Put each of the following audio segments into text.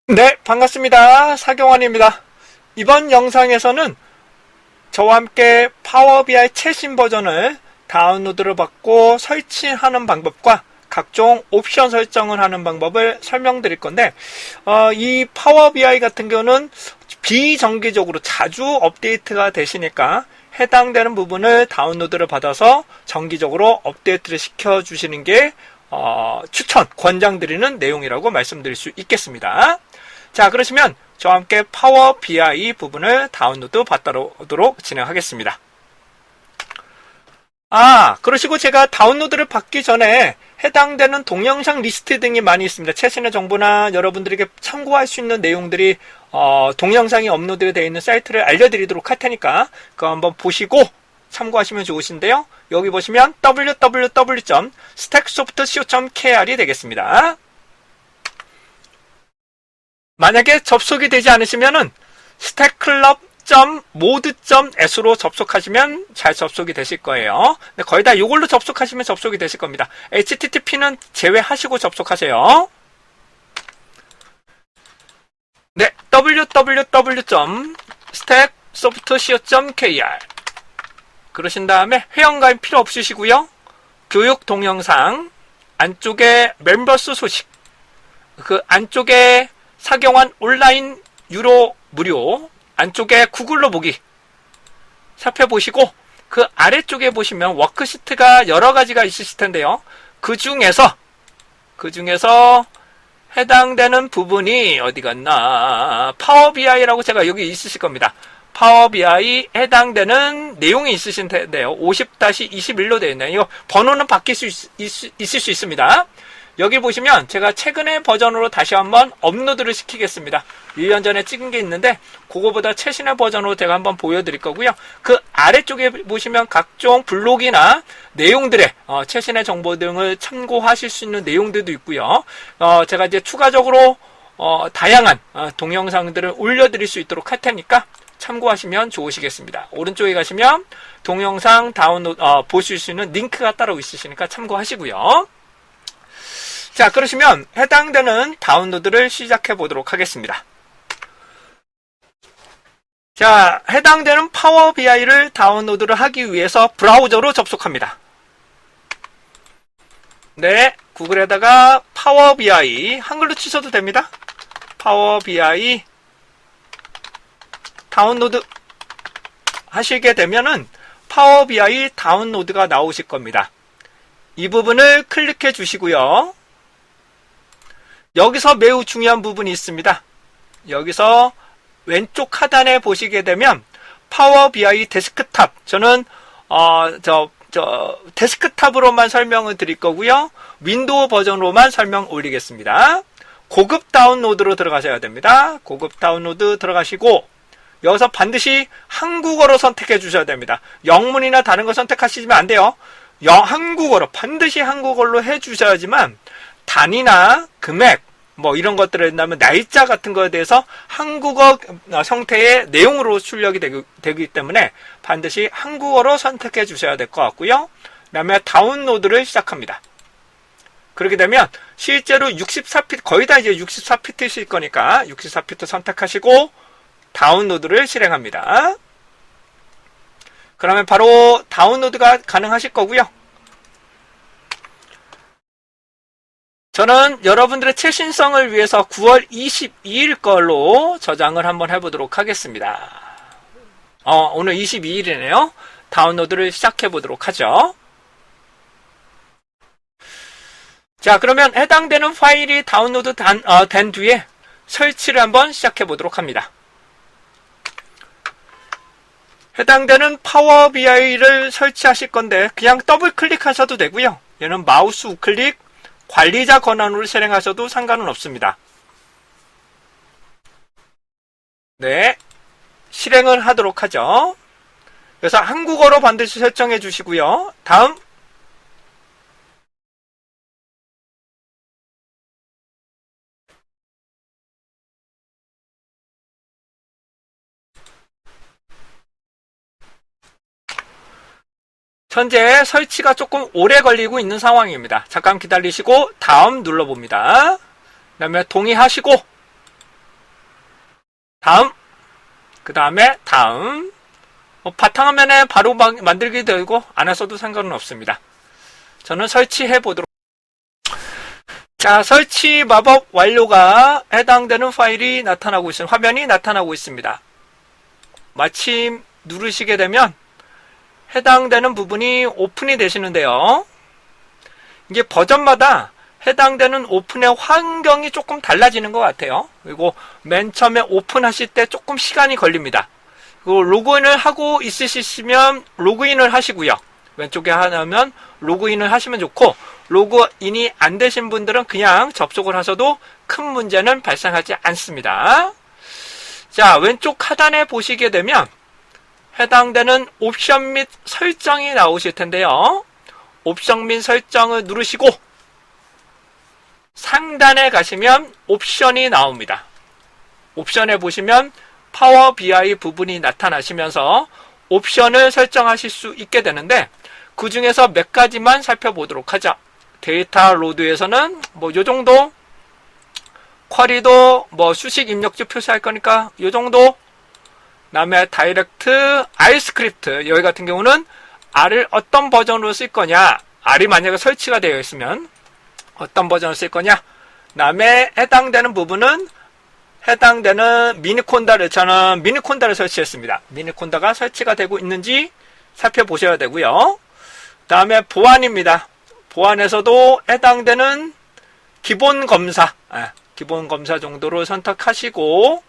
네, 반갑습니다. 사경환입니다. 이번 영상에서는 저와 함께 파워 BI 최신 버전을 다운로드를 받고 설치하는 방법과 각종 옵션 설정을 하는 방법을 설명드릴 건데, 이 파워 BI 같은 경우는 비정기적으로 자주 업데이트가 되시니까 해당되는 부분을 다운로드를 받아서 정기적으로 업데이트를 시켜주시는 게 권장드리는 내용이라고 말씀드릴 수 있겠습니다. 자, 그러시면 저와 함께 파워 BI 부분을 다운로드 받도록 진행하겠습니다. 그러시고 제가 다운로드를 받기 전에 해당되는 동영상 리스트 등이 많이 있습니다. 최신의 정보나 여러분들에게 참고할 수 있는 내용들이 동영상이 업로드가 되어 있는 사이트를 알려드리도록 할 테니까 그거 한번 보시고 참고하시면 좋으신데요. 여기 보시면 www.stacksoftco.kr이 되겠습니다. 만약에 접속이 되지 않으시면은 stackclub.mode.s로 접속하시면 잘 접속이 되실 거예요. 근데 거의 다 이걸로 접속하시면 접속이 되실 겁니다. HTTP는 제외하시고 접속하세요. 네, www.stacksoftco.kr 그러신 다음에 회원가입 필요 없으시고요. 교육 동영상 안쪽에 멤버스 소식 그 안쪽에 사경환 온라인 유료 무료 안쪽에 구글로 보기 살펴보시고 그 아래쪽에 보시면 워크시트가 여러 가지가 있으실 텐데요. 그 중에서 해당되는 부분이 어디 갔나 파워 BI라고 제가 여기 있으실 겁니다. 파워 BI 해당되는 내용이 있으신 텐데요. 50-21로 되어 있네요. 이거 번호는 바뀔 수 있을 수 있습니다. 여기 보시면 제가 최근의 버전으로 다시 한번 업로드를 시키겠습니다. 1년 전에 찍은 게 있는데 그거보다 최신의 버전으로 제가 한번 보여드릴 거고요. 그 아래쪽에 보시면 각종 블록이나 내용들의 최신의 정보 등을 참고하실 수 있는 내용들도 있고요. 제가 이제 추가적으로 다양한 동영상들을 올려드릴 수 있도록 할 테니까 참고하시면 좋으시겠습니다. 오른쪽에 가시면 동영상 다운로드 보실 수 있는 링크가 따로 있으시니까 참고하시고요. 자, 그러시면 해당되는 다운로드를 시작해 보도록 하겠습니다. 자, 해당되는 파워 BI를 다운로드를 하기 위해서 브라우저로 접속합니다. 네, 구글에다가 파워 BI 한글로 치셔도 됩니다. 파워 BI 다운로드 하시게 되면은 파워 BI 다운로드가 나오실 겁니다. 이 부분을 클릭해 주시고요. 여기서 매우 중요한 부분이 있습니다. 여기서 왼쪽 하단에 보시게 되면 파워 BI 데스크탑 저는 데스크탑으로만 설명을 드릴 거고요. 윈도우 버전으로만 설명 올리겠습니다. 고급 다운로드로 들어가셔야 됩니다. 고급 다운로드 들어가시고 여기서 반드시 한국어로 선택해 주셔야 됩니다. 영문이나 다른 거 선택하시면 안 돼요. 한국어로 반드시 한국어로 해 주셔야지만 단위나 금액 이런 것들을 한다면 날짜 같은 거에 대해서 한국어 형태의 내용으로 출력이 되기 때문에 반드시 한국어로 선택해 주셔야 될 것 같고요. 그 다음에 다운로드를 시작합니다. 그렇게 되면 실제로 64피트 거의 다 이제 64피트실 거니까 64피트 선택하시고 다운로드를 실행합니다. 그러면 바로 다운로드가 가능하실 거고요. 저는 여러분들의 최신성을 위해서 9월 22일 걸로 저장을 한번 해보도록 하겠습니다. 오늘 22일이네요. 다운로드를 시작해 보도록 하죠. 자, 그러면 해당되는 파일이 다운로드 된 뒤에 설치를 한번 시작해 보도록 합니다. 해당되는 파워 BI를 설치하실 건데 그냥 더블 클릭하셔도 되고요. 얘는 마우스 우클릭 관리자 권한으로 실행하셔도 상관은 없습니다. 네, 실행을 하도록 하죠. 그래서 한국어로 반드시 설정해 주시고요. 다음 현재 설치가 조금 오래 걸리고 있는 상황입니다. 잠깐 기다리시고 다음 눌러봅니다. 그 다음에 동의하시고 다음, 그 다음에 다음. 바탕화면에 바로 만들게 되고 안 하셔도 상관은 없습니다. 저는 설치해 보도록. 자, 설치 마법 완료가 해당되는 파일이 나타나고 있습니다. 화면이 나타나고 있습니다. 마침 누르시게 되면 해당되는 부분이 오픈이 되시는데요. 이게 버전마다 해당되는 오픈의 환경이 조금 달라지는 것 같아요. 그리고 맨 처음에 오픈하실 때 조금 시간이 걸립니다. 그리고 로그인을 하고 있으시면 로그인을 하시고요. 왼쪽에 하나면 로그인을 하시면 좋고, 로그인이 안 되신 분들은 그냥 접속을 하셔도 큰 문제는 발생하지 않습니다. 자, 왼쪽 하단에 보시게 되면 해당되는 옵션 및 설정이 나오실 텐데요. 옵션 및 설정을 누르시고 상단에 가시면 옵션이 나옵니다. 옵션에 보시면 파워 BI 부분이 나타나시면서 옵션을 설정하실 수 있게 되는데, 그 중에서 몇 가지만 살펴보도록 하죠. 데이터 로드에서는 뭐 요 정도, 쿼리도 뭐 수식 입력주 표시할 거니까 요 정도, 그다음에 다이렉트 R 스크립트, 여기 같은 경우는 R을 어떤 버전으로 쓸 거냐, R이 만약에 설치가 되어 있으면 어떤 버전을 쓸 거냐, 그다음에 해당되는 부분은 해당되는 미니콘다를, 저는 미니콘다를 설치했습니다. 미니콘다가 설치가 되고 있는지 살펴보셔야 되고요. 그 다음에 보안입니다. 보안에서도 해당되는 기본 검사, 기본 검사 정도로 선택하시고,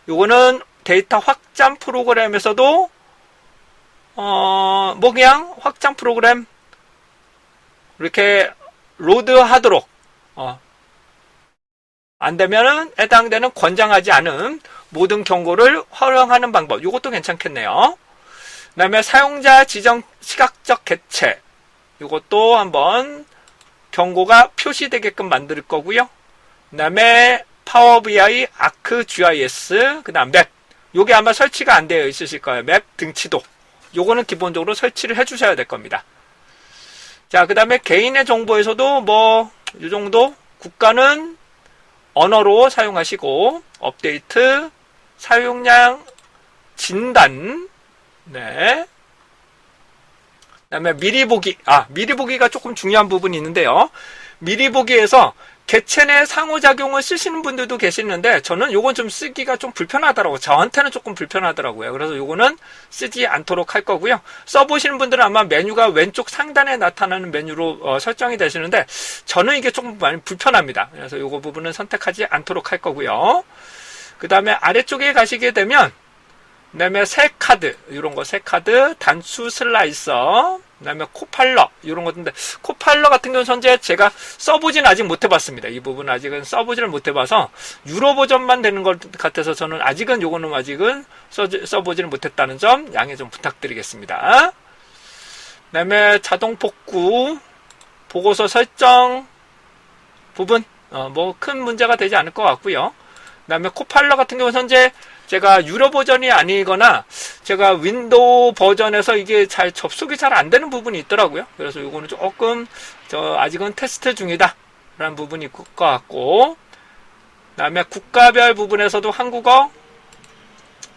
요거는 데이터 확장 프로그램에서도 뭐 그냥 확장 프로그램 이렇게 로드하도록 안 되면은 해당되는 권장하지 않은 모든 경고를 활용하는 방법, 이것도 괜찮겠네요. 그 다음에 사용자 지정 시각적 개체, 이것도 한번 경고가 표시되게끔 만들 거고요. 그 다음에 파워 BI, 아크 GIS, 그 다음 맵, 요게 아마 설치가 안 되어 있으실 거예요. 맵 등치도, 요거는 기본적으로 설치를 해 주셔야 될 겁니다. 자, 그 다음에 개인의 정보에서도 뭐 이 정도, 국가는 언어로 사용하시고, 업데이트, 사용량 진단, 네. 그 다음에 미리 보기, 미리 보기가 조금 중요한 부분이 있는데요. 미리 보기에서 개체 내 상호작용을 쓰시는 분들도 계시는데, 저는 요건 좀 쓰기가 좀 불편하더라고요. 저한테는 조금 불편하더라고요. 그래서 요거는 쓰지 않도록 할 거고요. 써보시는 분들은 아마 메뉴가 왼쪽 상단에 나타나는 메뉴로 설정이 되시는데, 저는 이게 조금 많이 불편합니다. 그래서 요거 부분은 선택하지 않도록 할 거고요. 그 다음에 아래쪽에 가시게 되면, 그 다음에 새 카드, 이런 거, 새 카드, 단수 슬라이서, 그 다음에 코팔러, 이런 것인데, 코팔러 같은 경우는 현재 제가 써보진 아직 못 해봤습니다. 이 부분은 아직은 써보지를 못 해봐서, 유로 버전만 되는 것 같아서 저는 아직은 요거는 아직은 써보지를 못했다는 점 양해 좀 부탁드리겠습니다. 그 다음에 자동 복구, 보고서 설정 부분, 뭐 큰 문제가 되지 않을 것 같고요. 그 다음에 코팔러 같은 경우는 현재 제가 유료 버전이 아니거나 제가 윈도우 버전에서 이게 잘 접속이 잘 안 되는 부분이 있더라고요. 그래서 이거는 조금 아직은 테스트 중이다 라는 부분이 있을 것 같고, 그 다음에 국가별 부분에서도 한국어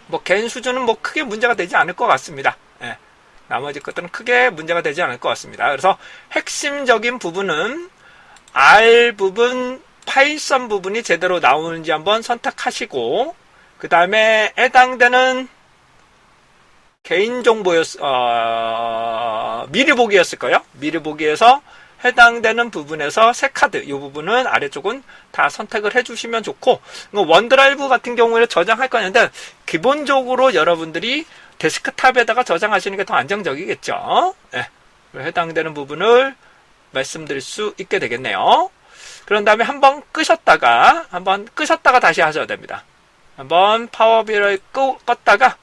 뭐 개인 수준은 뭐 크게 문제가 되지 않을 것 같습니다. 예, 나머지 것들은 크게 문제가 되지 않을 것 같습니다. 그래서 핵심적인 부분은 R 부분, 파이썬 부분이 제대로 나오는지 한번 선택하시고, 그 다음에 해당되는 미리 보기였을 거예요. 미리 보기에서 해당되는 부분에서 새 카드, 이 부분은 아래쪽은 다 선택을 해주시면 좋고, 원드라이브 같은 경우에 저장할 거는데, 기본적으로 여러분들이 데스크탑에다가 저장하시는 게 더 안정적이겠죠. 네. 해당되는 부분을 말씀드릴 수 있게 되겠네요. 그런 다음에 한번 끄셨다가 다시 하셔야 됩니다. 한번 파워비아이를 껐다가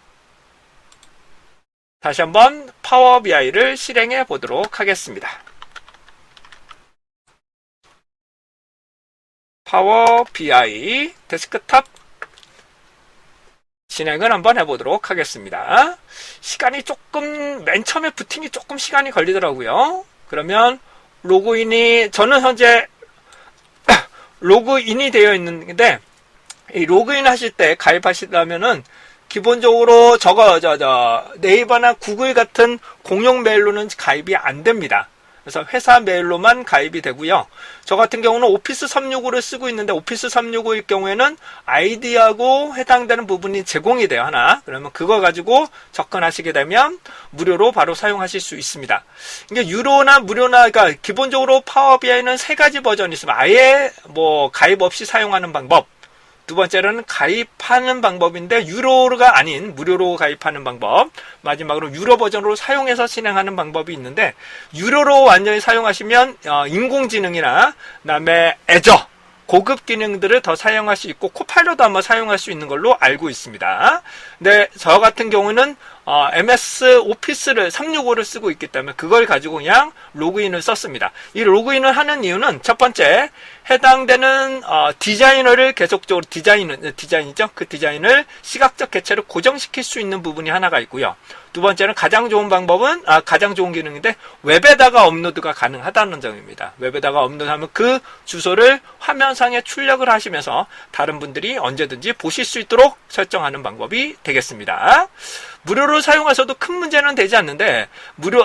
다시 한번 파워비아이를 실행해 보도록 하겠습니다. 파워비아이 데스크탑 진행을 한번 해보도록 하겠습니다. 시간이 조금, 맨 처음에 부팅이 조금 시간이 걸리더라고요. 그러면 저는 현재 로그인이 되어 있는데, 이 로그인 하실 때 가입하시려면은 기본적으로 네이버나 구글 같은 공용 메일로는 가입이 안 됩니다. 그래서 회사 메일로만 가입이 되고요. 저 같은 경우는 오피스 365를 쓰고 있는데 오피스 365일 경우에는 아이디하고 해당되는 부분이 제공이 돼요. 하나. 그러면 그거 가지고 접근하시게 되면 무료로 바로 사용하실 수 있습니다. 이게 유료나 무료나 그러니까 기본적으로 파워비아이는 세 가지 버전이 있습니다. 아예 뭐 가입 없이 사용하는 방법. 두 번째로는 가입하는 방법인데 유료가 아닌 무료로 가입하는 방법. 마지막으로 유료 버전으로 사용해서 진행하는 방법이 있는데 유료로 완전히 사용하시면 인공지능이나 그다음에 애저 고급 기능들을 더 사용할 수 있고 코파일럿도 한번 사용할 수 있는 걸로 알고 있습니다. 근데 저 같은 경우는 MS 오피스를 365를 쓰고 있기 때문에 그걸 가지고 그냥 로그인을 썼습니다. 이 로그인을 하는 이유는 첫 번째 해당되는 디자이너를 계속적으로 디자인이죠. 그 디자인을 시각적 개체를 고정시킬 수 있는 부분이 하나가 있고요. 두 번째는 가장 좋은 방법은 가장 좋은 기능인데 웹에다가 업로드가 가능하다는 점입니다. 웹에다가 업로드하면 그 주소를 화면상에 출력을 하시면서 다른 분들이 언제든지 보실 수 있도록 설정하는 방법이 되겠습니다. 무료로 사용하셔도 큰 문제는 되지 않는데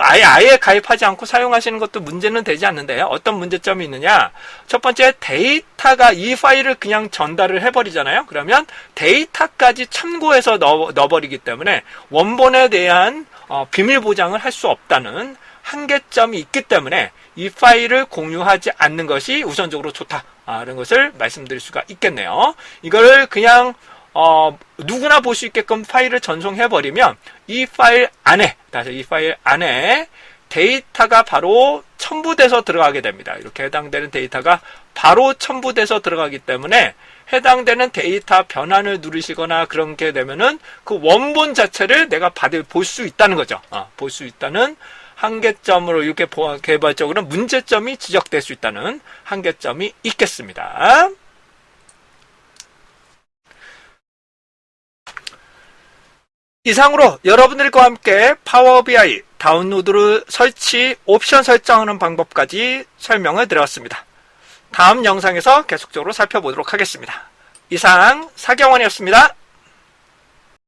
아예 가입하지 않고 사용하시는 것도 문제는 되지 않는데 어떤 문제점이 있느냐? 첫 번째 데이터가 이 파일을 그냥 전달을 해버리잖아요. 그러면 데이터까지 참고해서 넣어버리기 때문에 원본에 대한 비밀 보장을 할 수 없다는 한계점이 있기 때문에 이 파일을 공유하지 않는 것이 우선적으로 좋다. 이런 것을 말씀드릴 수가 있겠네요. 이거를 그냥 누구나 볼 수 있게끔 파일을 전송해버리면 이 파일 안에 데이터가 바로 첨부돼서 들어가게 됩니다. 이렇게 해당되는 데이터가 바로 첨부돼서 들어가기 때문에 해당되는 데이터 변환을 누르시거나 그런 게 되면은 그 원본 자체를 내가 볼 수 있다는 거죠. 볼 수 있다는 한계점으로 이렇게 개발적으로 문제점이 지적될 수 있다는 한계점이 있겠습니다. 이상으로 여러분들과 함께 파워비아이 다운로드를 옵션 설정하는 방법까지 설명을 드렸습니다. 다음 영상에서 계속적으로 살펴보도록 하겠습니다. 이상 사경원이었습니다.